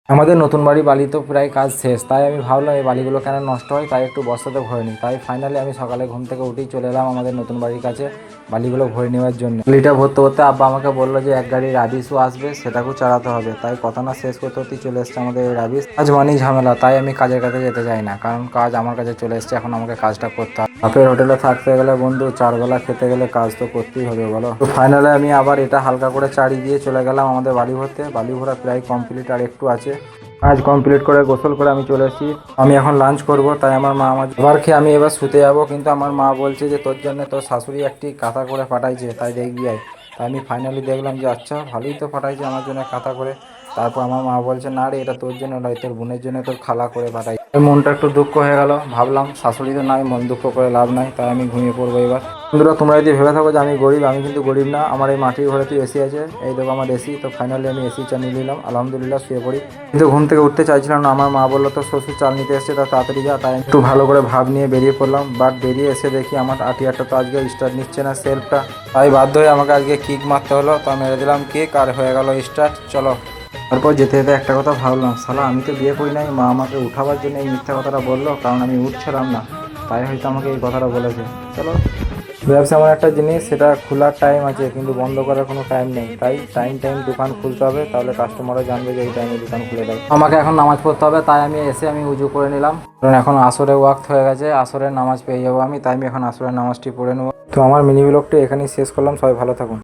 আমাদের নতুন বাড়ি বালি তো প্রায় কাজ শেষ, তাই আমি ভাবলাম এই বালিগুলো কেন নষ্ট হয়, তাই একটু বস্তাতে ভরে নিই। তাই ফাইনালি আমি সকালে ঘুম থেকে উঠেই চলে এলাম আমাদের নতুন বাড়ির কাছে বালিগুলো ভরে নেওয়ার জন্য। বালিটা ভরতে ভরতে আব্বা আমাকে বললো যে এক গাড়ি রাবিশও আসবে, সেটাকেও চালাতে হবে। তাই কথা না শেষ করতে হতেই চলে এসছে আমাদের এই রাবিশ। কাজ মানেই ঝামেলা, তাই আমি কাজের কাছে যেতে চাই না, কারণ কাজ আমার কাছে চলে এসছে, এখন আমাকে কাজটা করতে হবে। বাপের হোটেলে থাকতে গেলে বন্ধু 4 বেলা খেতে গেলে কাজ তো করতেই হবে বলো। তো ফাইনালি আমি আবার এটা হালকা করে চাড়ি দিয়ে চলে গেলাম আমাদের বাড়ি ভরতে। বালি ভরা প্রায় কমপ্লিট, আর একটু আছে। কাজ কমপ্লিট করে গোসল করে আমি চলে এসেছি। আমি এখন লাঞ্চ করব, তাই আমার মা আমার খাবার খেয়ে আমি এবার শুতে যাব। কিন্তু আমার মা বলছে যে তোর জন্য তোর শাশুড়ি একটি কাঁথা করে পাঠাইছে, তাই দেখবি আয়। তাই আমি ফাইনালি দেখলাম যে আচ্ছা ভালোই তো পাঠাইছে আমার জন্য কাঁথা করে। তারপর আমার মা বলছে না রে, এটা তোর জন্য নয়, তোর বোনের জন্য তোর খালা করে পাঠাই। মনটা একটু দুঃখ হয়ে গেল, ভাবলাম শাশুড়ি তো নাই, মন দুঃখ করে লাভ নাই, তাই আমি ঘুমিয়ে পড়বো এবার। বন্ধুরা, তোমরা যদি ভেবে থাকো যে আমি গরিব, আমি কিন্তু গরিব না। আমার এই মাটির ঘরে তো এসি আছে, এই দেখো আমার এসি। তো ফাইনালি আমি এসি চালিয়ে নিলাম, আলহামদুলিল্লাহ শুয়ে পড়ি। কিন্তু ঘুম থেকে উঠতে চাইছিলাম না, আমার মা বললো তো শ্বশুর চাল নিতে এসছে, তা তাড়াতাড়ি যা। তাই একটু ভালো করে ভাব নিয়ে বেরিয়ে পড়লাম, বাট বেরিয়ে এসে দেখি আমার আটিয়াটা তো আজকে স্টার্ট নিচ্ছে না সেলফটা। তাই বাধ্য হয়ে আমাকে আজকে কিক মারতে হলো। তা মেরে দিলাম কিক, আর হয়ে গেল স্টার্ট, চলো। তারপর যেতে যেতে একটা কথা ভাবলাম, শালা আমি তো বিয়ে করি নাই, মা আমাকে উঠাবার জন্য এই মিথ্যা কথাটা বললো, কারণ আমি উঠছিলাম না, তাই হয়তো আমাকে এই কথাটা বলেছে। চলো, ব্যবসা এমন একটা জিনিস, সেটা খোলার টাইম আছে কিন্তু বন্ধ করার কোনো টাইম নেই। তাই টাইম টাইম দোকান খুলতে হবে, তাহলে কাস্টমারও জানবে যে এই টাইমে দোকান খুলে দেয়। আমাকে এখন নামাজ পড়তে হবে, তাই আমি এসে আমি উজু করে নিলাম, কারণ এখন আসরের ওয়াক্ত হয়ে গেছে, আসরের নামাজ পেয়ে যাবো আমি। তাই আমি এখন আসরের নামাজটি পড়ে নেবো। তো আমার মিনি ব্লগটি এখানেই শেষ করলাম, সবাই ভালো থাকুন।